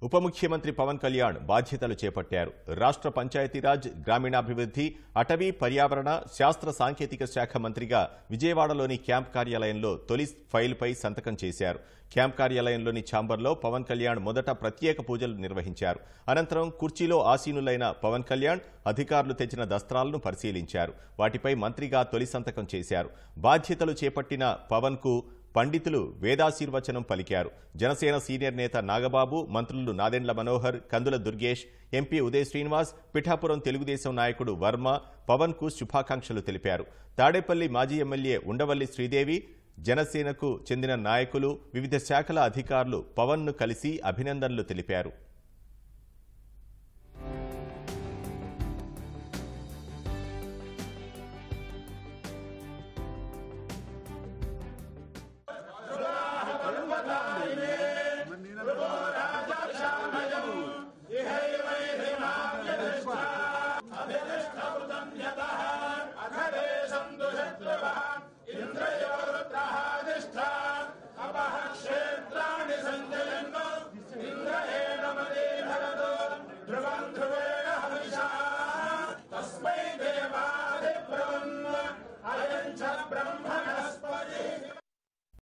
ఉప ముఖ్యమంత్రి పవన్ కళ్యాణ్ బాధ్యతలు చేపట్టారు. రాష్ట్ర పంచాయతీరాజ్, గ్రామీణాభివృద్ధి, అటవీ, పర్యావరణ, శాస్త్ర సాంకేతిక శాఖ మంత్రిగా విజయవాడలోని క్యాంప్ కార్యాలయంలో తొలి ఫైల్పై సంతకం చేశారు. క్యాంప్ కార్యాలయంలోని ఛాంబర్లో పవన్ కళ్యాణ్ మొదట ప్రత్యేక పూజలు నిర్వహించారు. అనంతరం కుర్చీలో ఆసీనులైన పవన్ కళ్యాణ్ అధికారులు తెచ్చిన దస్త్రాలను పరిశీలించారు. వాటిపై మంత్రిగా తొలి సంతకం చేశారు. బాధ్యతలు చేపట్టిన పవన్కు పండితులు వేదాశీర్వచనం పలికారు. జనసేన సీనియర్ నేత నాగబాబు, మంత్రులు నాదెండ్ల మనోహర్, కందుల దుర్గేష్, ఎంపీ ఉదయ్ శ్రీనివాస్, పిఠాపురం తెలుగుదేశం నాయకుడు వర్మ పవన్కు శుభాకాంక్షలు తెలిపారు. తాడేపల్లి మాజీ ఎమ్మెల్యే ఉండవల్లి శ్రీదేవి, జనసేనకు చెందిన నాయకులు, వివిధ శాఖల అధికారులు పవన్ను కలిసి అభినందనలు తెలిపారు.